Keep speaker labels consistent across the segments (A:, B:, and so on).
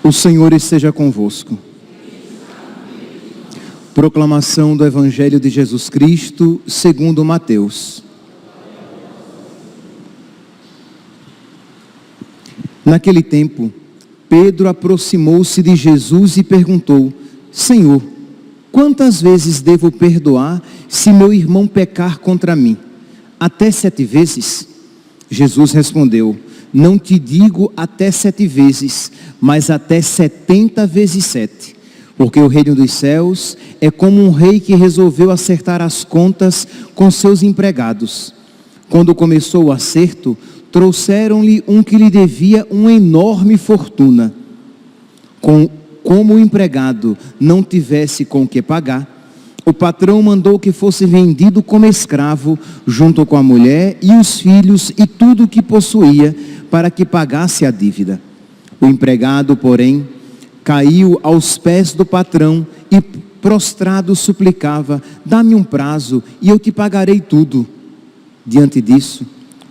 A: O Senhor esteja convosco. Proclamação do Evangelho de Jesus Cristo, segundo Mateus. Naquele tempo, Pedro aproximou-se de Jesus e perguntou: Senhor, quantas vezes devo perdoar se meu irmão pecar contra mim? Até 7 vezes? Jesus respondeu: Não te digo até 7 vezes, mas até 70 vezes 7. Porque o reino dos céus é como um rei que resolveu acertar as contas com seus empregados. Quando começou o acerto, trouxeram-lhe um que lhe devia uma enorme fortuna. Como o empregado não tivesse com o que pagar, o patrão mandou que fosse vendido como escravo, junto com a mulher e os filhos e tudo o que possuía, para que pagasse a dívida. O empregado, porém, caiu aos pés do patrão e, prostrado, suplicava: dá-me um prazo e eu te pagarei tudo. Diante disso,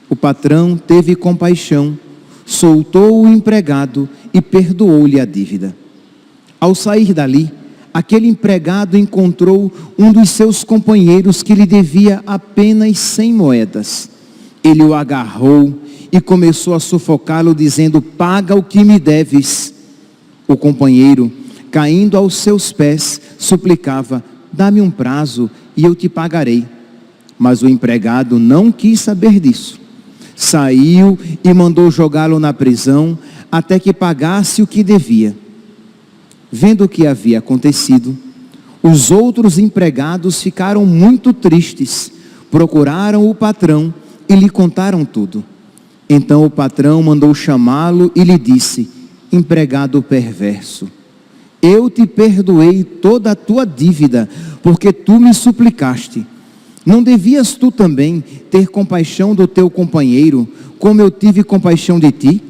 A: o patrão teve compaixão, soltou o empregado e perdoou-lhe a dívida. Ao sair dali, aquele empregado encontrou um dos seus companheiros que lhe devia apenas 100 moedas. Ele o agarrou e começou a sufocá-lo, dizendo: paga o que me deves. O companheiro, caindo aos seus pés, suplicava: dá-me um prazo e eu te pagarei. Mas o empregado não quis saber disso. Saiu e mandou jogá-lo na prisão até que pagasse o que devia. Vendo o que havia acontecido, os outros empregados ficaram muito tristes, procuraram o patrão e lhe contaram tudo. Então o patrão mandou chamá-lo e lhe disse: empregado perverso, eu te perdoei toda a tua dívida, porque tu me suplicaste. Não devias tu também ter compaixão do teu companheiro, como eu tive compaixão de ti?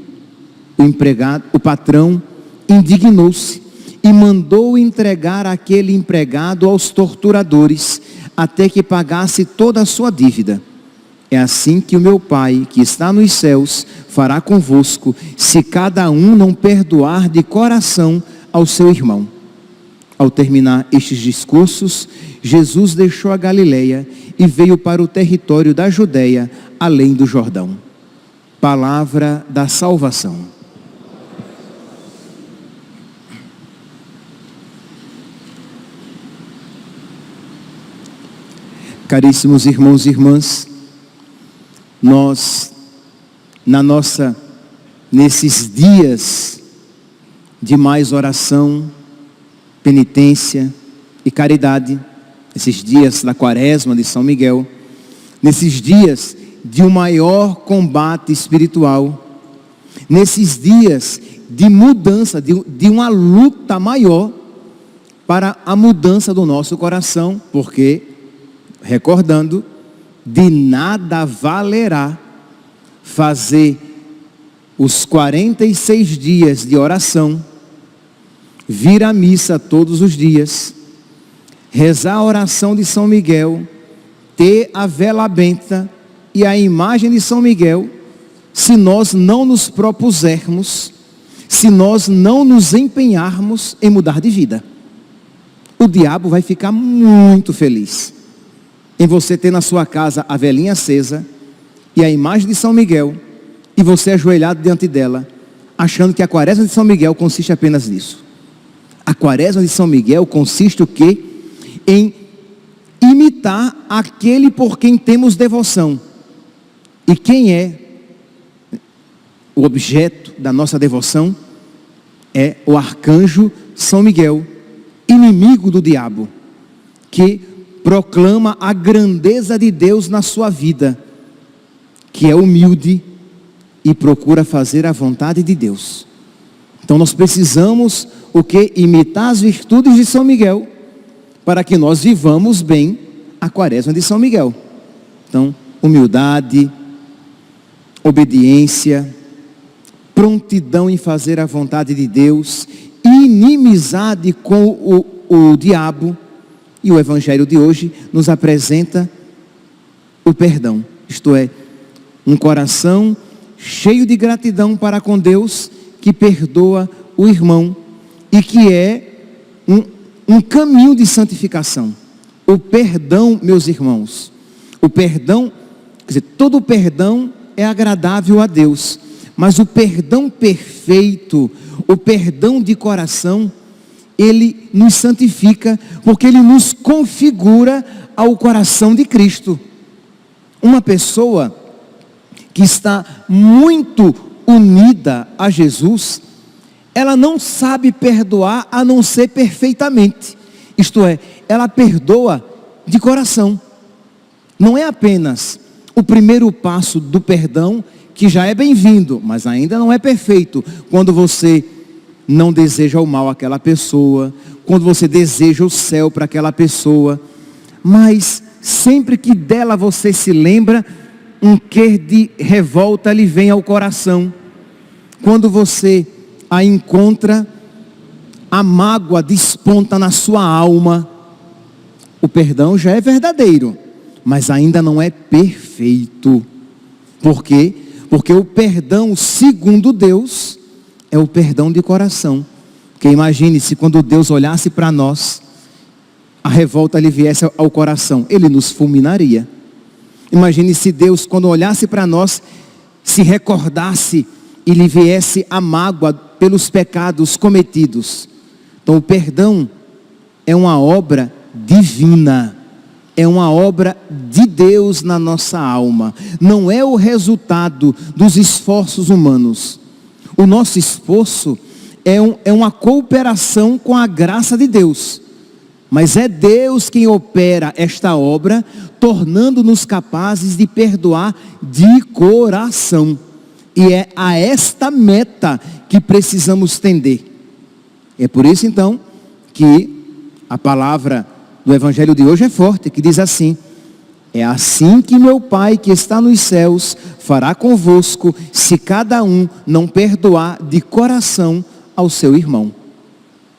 A: O patrão indignou-se e mandou entregar aquele empregado aos torturadores, até que pagasse toda a sua dívida. É assim que o meu Pai, que está nos céus, fará convosco, se cada um não perdoar de coração ao seu irmão. Ao terminar estes discursos, Jesus deixou a Galileia e veio para o território da Judeia, além do Jordão. Palavra da salvação. Caríssimos irmãos e irmãs, nós, nesses dias de mais oração, penitência e caridade, esses dias da Quaresma de São Miguel, nesses dias de um maior combate espiritual, nesses dias de mudança, de uma luta maior para a mudança do nosso coração, porque, recordando, de nada valerá fazer os 46 dias de oração, vir à missa todos os dias, rezar a oração de São Miguel, ter a vela benta e a imagem de São Miguel, se nós não nos propusermos, se nós não nos empenharmos em mudar de vida. O diabo vai ficar muito feliz em você ter na sua casa a velinha acesa e a imagem de São Miguel, e você ajoelhado diante dela, achando que a Quaresma de São Miguel consiste apenas nisso. A Quaresma de São Miguel consiste o quê? Em imitar aquele por quem temos devoção. E quem é o objeto da nossa devoção? É o arcanjo São Miguel, inimigo do diabo, que proclama a grandeza de Deus na sua vida, que é humilde e procura fazer a vontade de Deus. Então nós precisamos o que? Imitar as virtudes de São Miguel, para que nós vivamos bem a Quaresma de São Miguel. Então, humildade, obediência, prontidão em fazer a vontade de Deus, inimizade com o diabo. E o Evangelho de hoje nos apresenta o perdão, isto é, um coração cheio de gratidão para com Deus, que perdoa o irmão e que é um caminho de santificação. O perdão, meus irmãos, o perdão, quer dizer, todo perdão é agradável a Deus, mas o perdão perfeito, o perdão de coração, ele nos santifica, porque ele nos configura ao coração de Cristo. Uma pessoa que está muito unida a Jesus, ela não sabe perdoar a não ser perfeitamente. Isto é, ela perdoa de coração. Não é apenas o primeiro passo do perdão, que já é bem-vindo, mas ainda não é perfeito. Quando você não deseja o mal àquela pessoa, quando você deseja o céu para aquela pessoa, mas sempre que dela você se lembra, um quê de revolta lhe vem ao coração. Quando você a encontra, a mágoa desponta na sua alma. O perdão já é verdadeiro, mas ainda não é perfeito. Por quê? Porque o perdão segundo Deus é o perdão de coração. Porque imagine se quando Deus olhasse para nós, a revolta lhe viesse ao coração, ele nos fulminaria. Imagine se Deus, quando olhasse para nós, se recordasse e lhe viesse a mágoa pelos pecados cometidos. Então o perdão é uma obra divina, é uma obra de Deus na nossa alma, não é o resultado dos esforços humanos. O nosso esforço é uma cooperação com a graça de Deus, mas é Deus quem opera esta obra, tornando-nos capazes de perdoar de coração. E é a esta meta que precisamos tender. É por isso então que a palavra do Evangelho de hoje é forte, que diz assim: é assim que meu Pai que está nos céus fará convosco, se cada um não perdoar de coração ao seu irmão.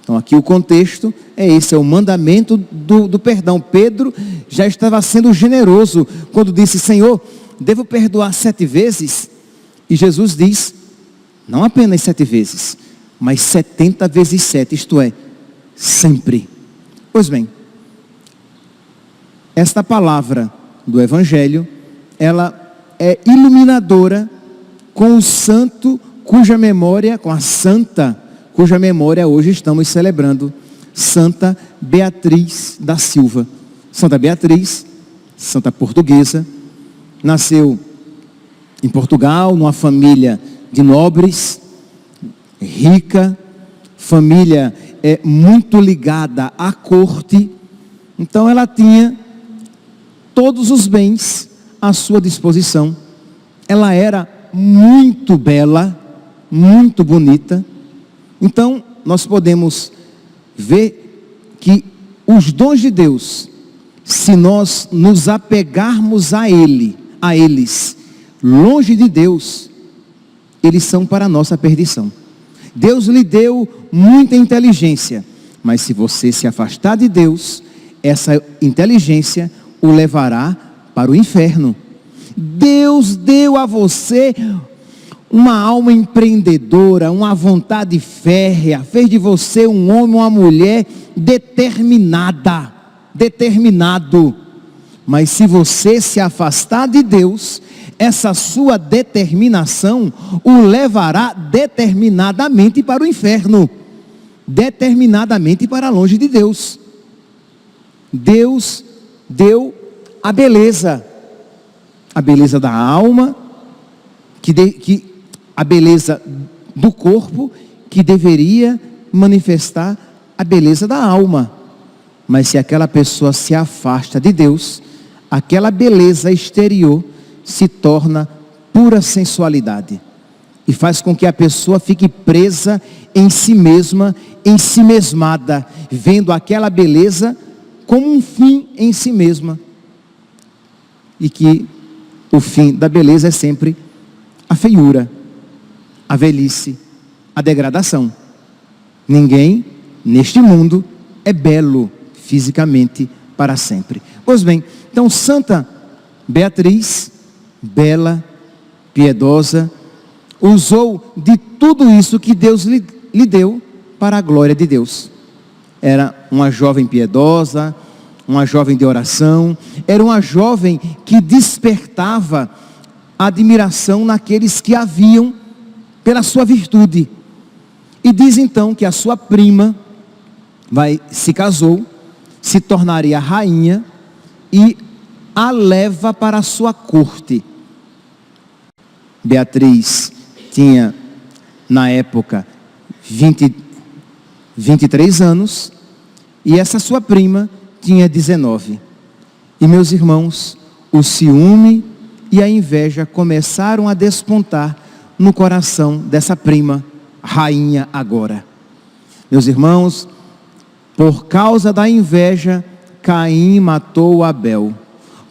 A: Então aqui o contexto é esse, é o mandamento do perdão. Pedro já estava sendo generoso quando disse: Senhor, devo perdoar 7 vezes? E Jesus diz, não apenas 7 vezes, mas 70 vezes 7, isto é, sempre. Pois bem, esta palavra do Evangelho, ela é iluminadora com o santo cuja memória, com a santa cuja memória hoje estamos celebrando, Santa Beatriz da Silva. Santa Beatriz, santa portuguesa, nasceu em Portugal, numa família de nobres, rica, família muito ligada à corte. Então ela tinha todos os bens à sua disposição. Ela era muito bela, muito bonita. Então nós podemos ver que os dons de Deus, se nós nos apegarmos a eles, longe de Deus, eles são para a nossa perdição. Deus lhe deu muita inteligência, mas se você se afastar de Deus, essa inteligência o levará para o inferno. Deus deu a você uma alma empreendedora, uma vontade férrea, fez de você um homem, uma mulher determinado. Mas se você se afastar de Deus, essa sua determinação o levará determinadamente para o inferno, determinadamente para longe de Deus. Deus deu a beleza da alma, a beleza do corpo, que deveria manifestar a beleza da alma. Mas se aquela pessoa se afasta de Deus, aquela beleza exterior se torna pura sensualidade e faz com que a pessoa fique presa em si mesma, ensimesmada, vendo aquela beleza como um fim em si mesma, e que o fim da beleza é sempre a feiura, a velhice, a degradação. Ninguém neste mundo é belo fisicamente para sempre. Pois bem, então Santa Beatriz, bela, piedosa, usou de tudo isso que Deus lhe deu para a glória de Deus. Era uma jovem piedosa, uma jovem de oração, era uma jovem que despertava admiração naqueles que a viam pela sua virtude. E diz então que a sua prima se casou, se tornaria rainha e a leva para a sua corte. Beatriz tinha, na época, 23 anos, e essa sua prima tinha 19. E meus irmãos, o ciúme e a inveja começaram a despontar no coração dessa prima, rainha agora. Meus irmãos, por causa da inveja, Caim matou Abel.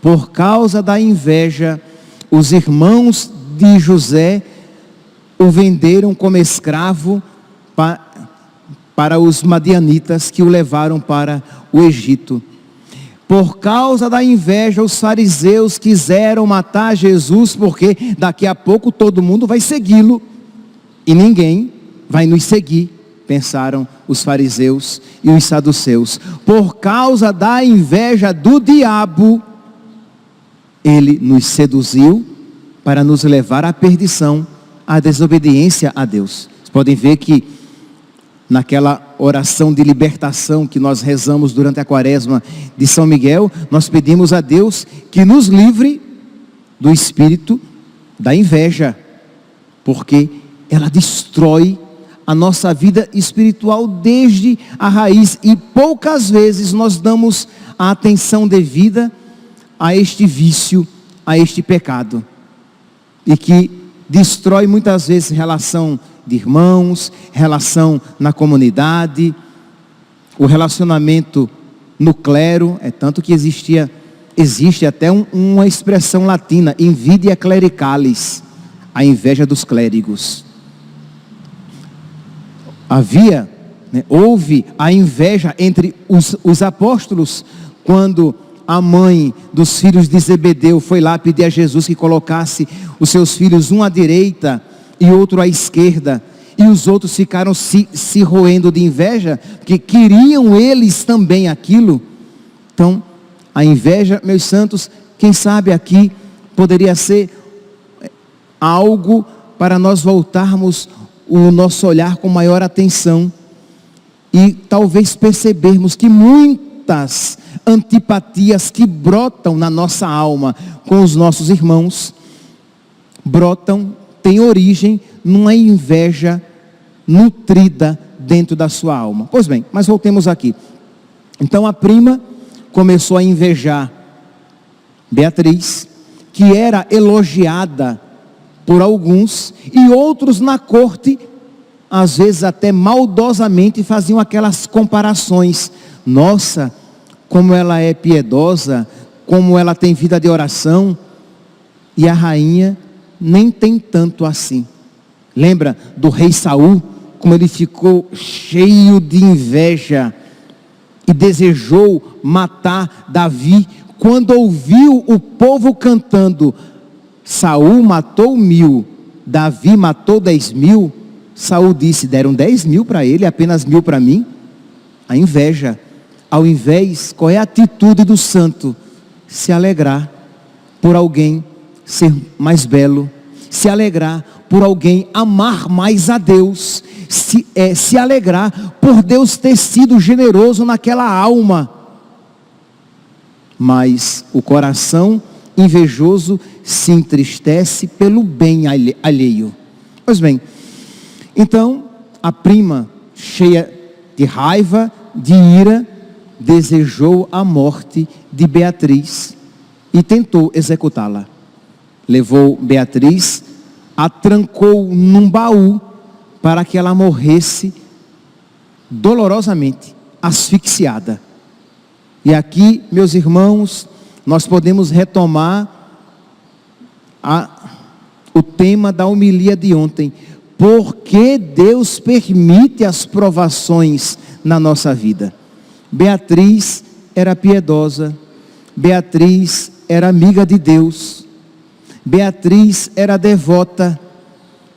A: Por causa da inveja, os irmãos de José o venderam como escravo para os madianitas que o levaram para o Egito. Por causa da inveja, os fariseus quiseram matar Jesus, porque daqui a pouco todo mundo vai segui-lo e ninguém vai nos seguir, pensaram os fariseus e os saduceus. Por causa da inveja do diabo, ele nos seduziu para nos levar à perdição, à desobediência a Deus. Vocês podem ver que naquela oração de libertação que nós rezamos durante a quaresma de São Miguel, nós pedimos a Deus que nos livre do espírito da inveja, porque ela destrói a nossa vida espiritual desde a raiz, e poucas vezes nós damos a atenção devida a este vício, a este pecado, e que destrói muitas vezes relação de irmãos, relação na comunidade, o relacionamento no clero. É tanto que existe até uma expressão latina, invidia clericalis, a inveja dos clérigos. Houve a inveja entre os apóstolos, quando a mãe dos filhos de Zebedeu foi lá pedir a Jesus que colocasse os seus filhos, um à direita e outro à esquerda, e os outros ficaram se roendo de inveja, porque queriam eles também aquilo. Então, a inveja, meus santos, quem sabe aqui poderia ser algo para nós voltarmos o nosso olhar com maior atenção e talvez percebermos que muitas antipatias que brotam na nossa alma com os nossos irmãos têm origem numa inveja nutrida dentro da sua alma. Pois bem, mas voltemos aqui. Então a prima começou a invejar Beatriz, que era elogiada por alguns, e outros na corte, às vezes até maldosamente, faziam aquelas comparações. Nossa, como ela é piedosa, como ela tem vida de oração, e a rainha nem tem tanto assim. Lembra do rei Saul, como ele ficou cheio de inveja e desejou matar Davi, quando ouviu o povo cantando: Saul matou 1000, Davi matou 10.000. Saul disse: deram 10.000 para ele, apenas 1.000 para mim. A inveja. Ao invés, qual é a atitude do santo? Se alegrar por alguém ser mais belo, se alegrar por alguém amar mais a Deus, se alegrar por Deus ter sido generoso naquela alma. Mas o coração invejoso se entristece pelo bem alheio. Pois bem, então a prima, cheia de raiva, de ira, desejou a morte de Beatriz e tentou executá-la. Levou Beatriz, a trancou num baú para que ela morresse dolorosamente, asfixiada. E aqui, meus irmãos, nós podemos retomar o tema da homilia de ontem. por que Deus permite as provações na nossa vida. Beatriz era piedosa, Beatriz era amiga de Deus, Beatriz era devota,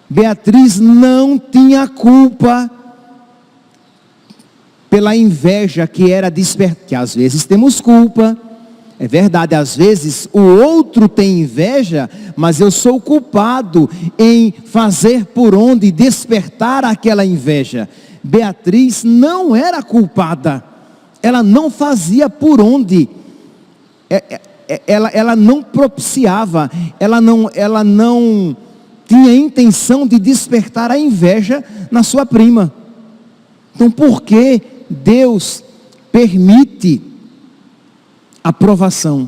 A: Beatriz não tinha culpa pela inveja que era despertada, que às vezes temos culpa, é verdade, às vezes o outro tem inveja, mas eu sou culpado em fazer por onde despertar aquela inveja. Beatriz não era culpada, ela não fazia por onde, ela não propiciava, ela não tinha intenção de despertar a inveja na sua prima. Então por que Deus permite a provação?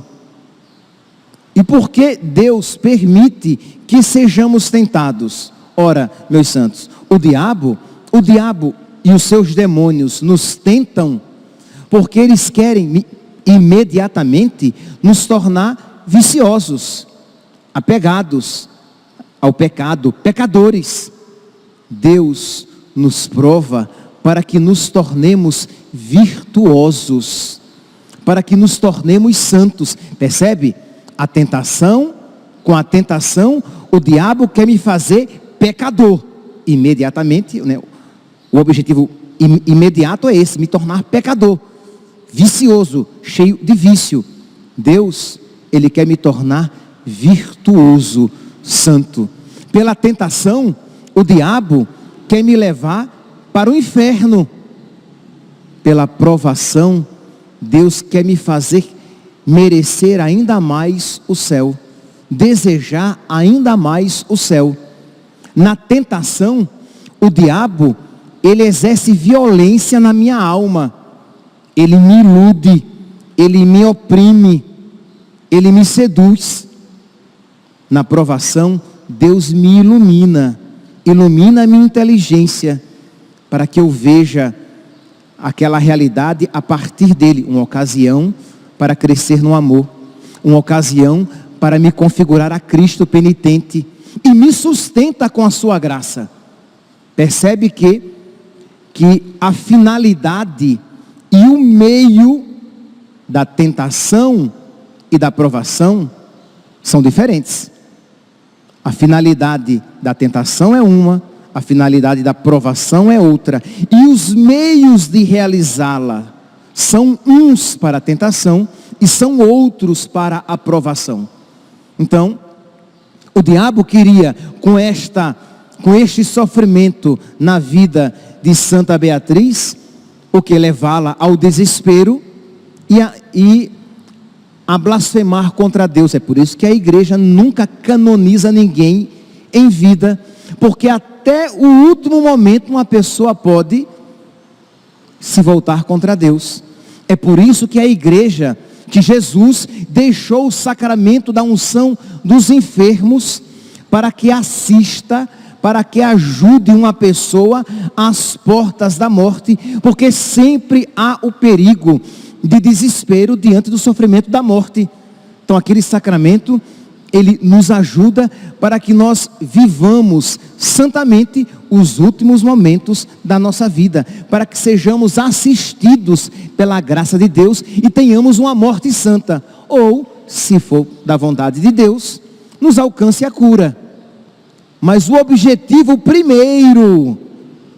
A: E por que Deus permite que sejamos tentados? Ora, meus santos, o diabo e os seus demônios nos tentam porque eles querem imediatamente nos tornar viciosos, apegados ao pecado, pecadores. Deus nos prova para que nos tornemos virtuosos, para que nos tornemos santos. Percebe? Com a tentação, o diabo quer me fazer pecador. Imediatamente, né? O objetivo imediato é esse, me tornar pecador, vicioso, cheio de vício. Deus, Ele quer me tornar virtuoso, santo. Pela tentação, o diabo quer me levar para o inferno. Pela provação, Deus quer me fazer merecer ainda mais o céu, desejar ainda mais o céu. Na tentação, o diabo, ele exerce violência na minha alma, ele me ilude, ele me oprime, ele me seduz. Na provação, Deus me ilumina a minha inteligência, para que eu veja aquela realidade a partir dele, uma ocasião para crescer no amor, uma ocasião para me configurar a Cristo penitente, e me sustenta com a sua graça. Percebe que a finalidade e o meio da tentação e da provação são diferentes. A finalidade da tentação é uma, a finalidade da provação é outra, e os meios de realizá-la são uns para a tentação e são outros para a provação. Então, o diabo queria, com este sofrimento na vida de Santa Beatriz, o que? Levá-la ao desespero e a blasfemar contra Deus. É por isso que a igreja nunca canoniza ninguém em vida, porque até o último momento uma pessoa pode se voltar contra Deus. É por isso que a igreja, que Jesus deixou o sacramento da unção dos enfermos para que assista, para que ajude uma pessoa às portas da morte, porque sempre há o perigo de desespero diante do sofrimento da morte. Então aquele sacramento, ele nos ajuda para que nós vivamos santamente os últimos momentos da nossa vida, para que sejamos assistidos pela graça de Deus e tenhamos uma morte santa, ou, se for da vontade de Deus, nos alcance a cura. Mas o objetivo primeiro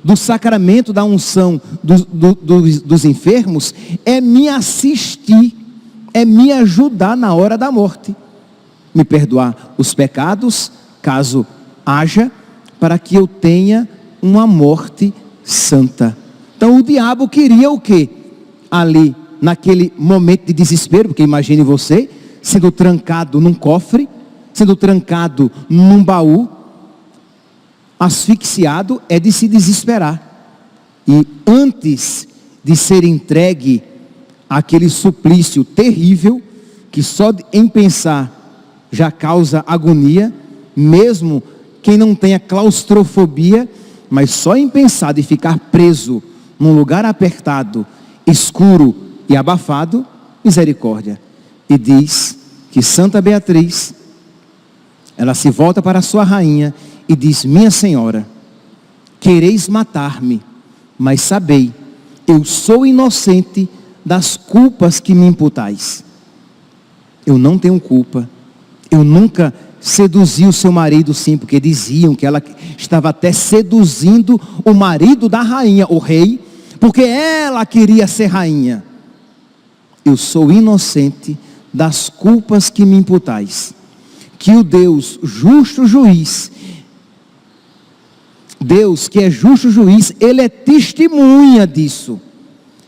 A: do sacramento da unção dos enfermos é me assistir, é me ajudar na hora da morte, me perdoar os pecados, caso haja, para que eu tenha uma morte santa. Então o diabo queria o quê? Ali, naquele momento de desespero, porque imagine você, sendo trancado num cofre, sendo trancado num baú, asfixiado, é de se desesperar. E antes de ser entregue àquele suplício terrível, que só em pensar já causa agonia, mesmo quem não tenha claustrofobia, mas só em pensar de ficar preso num lugar apertado, escuro e abafado, misericórdia. E diz que Santa Beatriz, ela se volta para a sua rainha e diz: minha senhora, quereis matar-me, mas sabei, eu sou inocente das culpas que me imputais. Eu não tenho culpa, eu nunca seduzi o seu marido, sim, porque diziam que ela estava até seduzindo o marido da rainha, o rei, porque ela queria ser rainha. Eu sou inocente das culpas que me imputais. Que o Deus, justo juiz, Deus que é justo juiz, Ele é testemunha disso,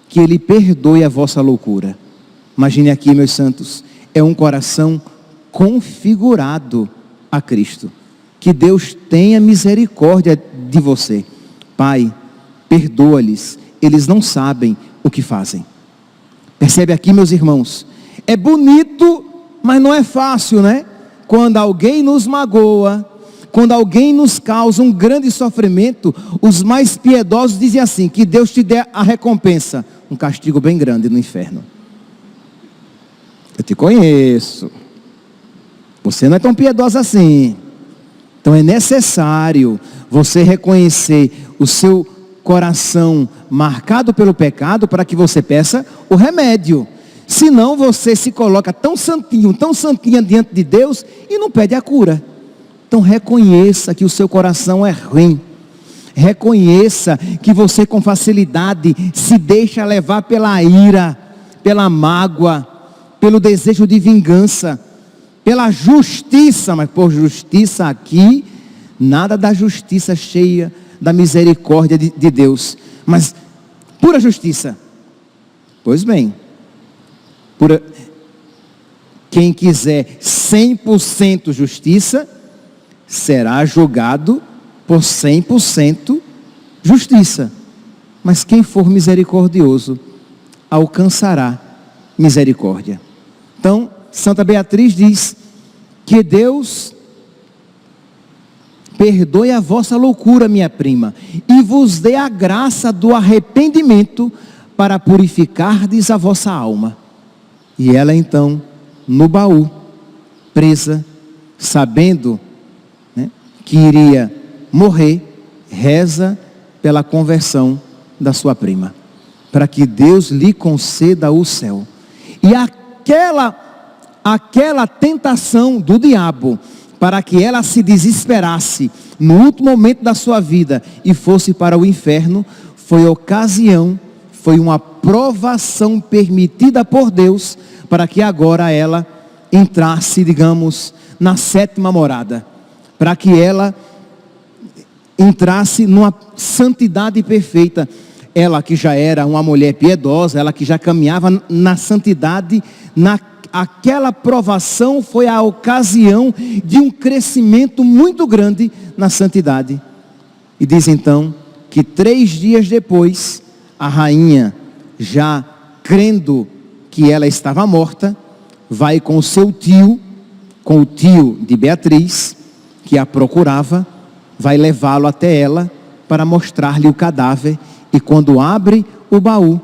A: que Ele perdoe a vossa loucura. Imagine aqui, meus santos, é um coração configurado a Cristo. Que Deus tenha misericórdia de você. Pai, perdoa-lhes, eles não sabem o que fazem. Percebe aqui, meus irmãos, é bonito, mas não é fácil, né? Quando alguém nos magoa, quando alguém nos causa um grande sofrimento, os mais piedosos dizem assim, que Deus te dê a recompensa, um castigo bem grande no inferno. Eu te conheço, você não é tão piedosa assim. Então é necessário você reconhecer o seu coração marcado pelo pecado para que você peça o remédio. Senão você se coloca tão santinha diante de Deus e não pede a cura. Então reconheça que o seu coração é ruim. Reconheça que você com facilidade se deixa levar pela ira, pela mágoa, pelo desejo de vingança, pela justiça, mas por justiça aqui, nada da justiça cheia da misericórdia de Deus, mas pura justiça. Pois bem, quem quiser 100% justiça, será julgado por 100% justiça. Mas quem for misericordioso, alcançará misericórdia. Então, Santa Beatriz diz que Deus perdoe a vossa loucura, minha prima, e vos dê a graça do arrependimento para purificardes a vossa alma. E ela então, no baú, presa, sabendo, né, que iria morrer, reza pela conversão da sua prima, para que Deus lhe conceda o céu. E aquela tentação do diabo, para que ela se desesperasse no último momento da sua vida e fosse para o inferno, foi ocasião, foi uma provação permitida por Deus, para que agora ela entrasse, digamos, na 7ª morada, para que ela entrasse numa santidade perfeita. Ela que já era uma mulher piedosa, ela que já caminhava na santidade, aquela provação foi a ocasião de um crescimento muito grande na santidade. E diz então que 3 dias depois, a rainha, já crendo que ela estava morta, vai com o seu tio, com o tio de Beatriz, que a procurava, vai levá-lo até ela para mostrar-lhe o cadáver. E quando abre o baú,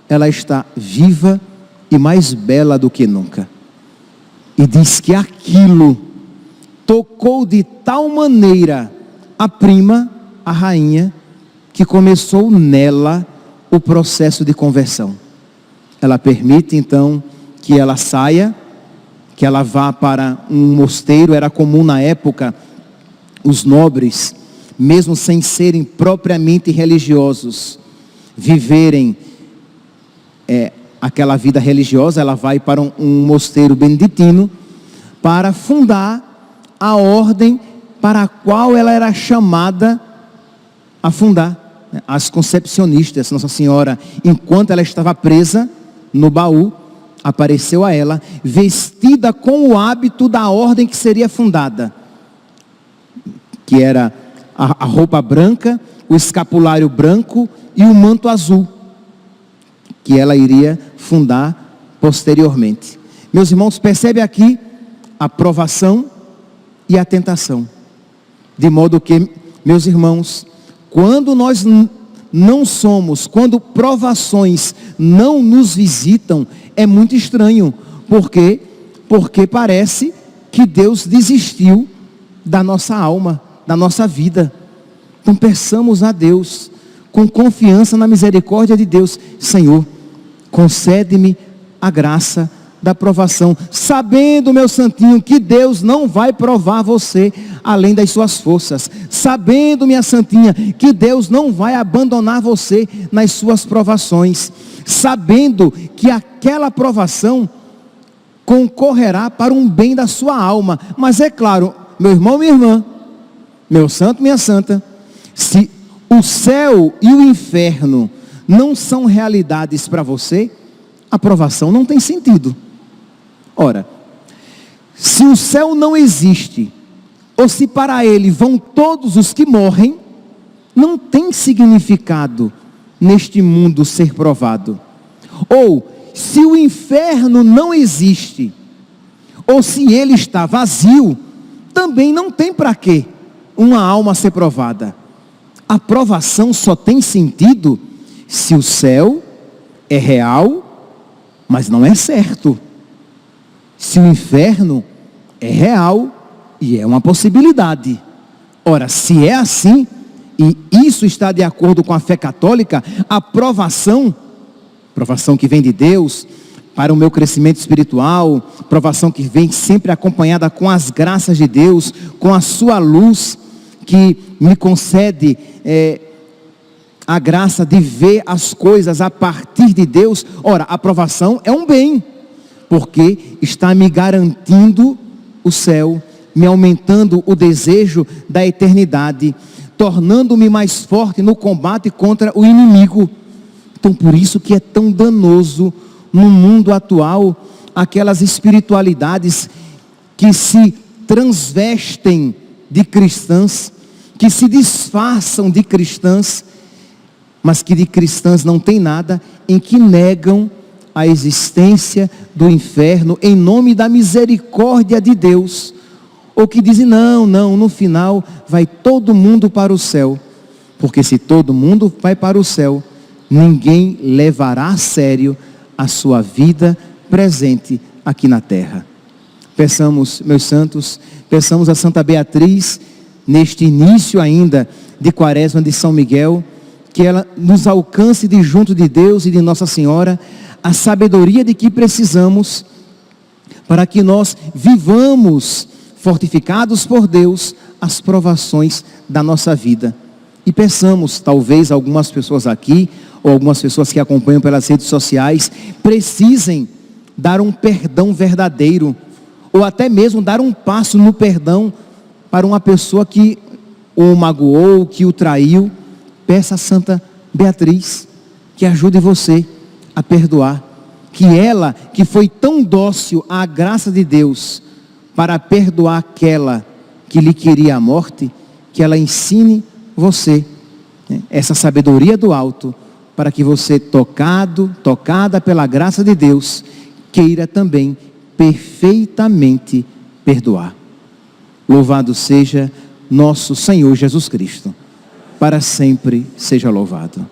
A: ela está viva e mais bela do que nunca. E diz que aquilo tocou de tal maneira a prima, a rainha, que começou nela o processo de conversão. Ela permite então que ela saia, que ela vá para um mosteiro. Era comum na época os nobres, mesmo sem serem propriamente religiosos, viverem aquela vida religiosa. Ela vai para um mosteiro beneditino para fundar a ordem para a qual ela era chamada a fundar, né? As concepcionistas. Nossa Senhora, enquanto ela estava presa no baú, apareceu a ela, vestida com o hábito da ordem que seria fundada, que era a roupa branca, o escapulário branco e o manto azul, que ela iria fundar posteriormente. Meus irmãos, percebe aqui a provação e a tentação. De modo que, meus irmãos, quando nós não somos, quando provações não nos visitam, é muito estranho. Por quê? Porque parece que Deus desistiu da nossa alma, da nossa vida. Então peçamos a Deus, com confiança na misericórdia de Deus: Senhor, concede-me a graça da provação, sabendo, meu santinho, que Deus não vai provar você além das suas forças, sabendo, minha santinha, que Deus não vai abandonar você nas suas provações, sabendo que aquela provação concorrerá para um bem da sua alma. Mas é claro, meu irmão, minha irmã, meu santo, minha santa, se o céu e o inferno não são realidades para você, a provação não tem sentido. Ora, se o céu não existe, ou se para ele vão todos os que morrem, não tem significado neste mundo ser provado. Ou, se o inferno não existe, ou se ele está vazio, também não tem para quê uma alma ser provada. A provação só tem sentido se o céu é real, mas não é certo. Se o inferno é real e é uma possibilidade. Ora, se é assim, e isso está de acordo com a fé católica, a provação que vem de Deus para o meu crescimento espiritual, provação que vem sempre acompanhada com as graças de Deus, com a sua luz que me concede a graça de ver as coisas a partir de Deus. Ora, a provação é um bem, porque está me garantindo o céu, me aumentando o desejo da eternidade, tornando-me mais forte no combate contra o inimigo. Então, por isso que é tão danoso no mundo atual aquelas espiritualidades que se transvestem de cristãs, que se disfarçam de cristãs, mas que de cristãs não tem nada, em que negam a existência do inferno em nome da misericórdia de Deus, ou que dizem: não, no final vai todo mundo para o céu, porque se todo mundo vai para o céu, ninguém levará a sério a sua vida presente aqui na terra. Peçamos, meus santos, peçamos a Santa Beatriz, neste início ainda de Quaresma de São Miguel, que ela nos alcance de junto de Deus e de Nossa Senhora a sabedoria de que precisamos para que nós vivamos fortificados por Deus as provações da nossa vida. E pensamos, talvez algumas pessoas aqui, ou algumas pessoas que acompanham pelas redes sociais, precisem dar um perdão verdadeiro, ou até mesmo dar um passo no perdão para uma pessoa que o magoou, que o traiu. Peça a Santa Beatriz que ajude você a perdoar, que ela, que foi tão dócil à graça de Deus para perdoar aquela que lhe queria a morte, que ela ensine você essa sabedoria do alto, para que você, tocada pela graça de Deus, queira também perfeitamente perdoar. Louvado seja nosso Senhor Jesus Cristo, para sempre seja louvado.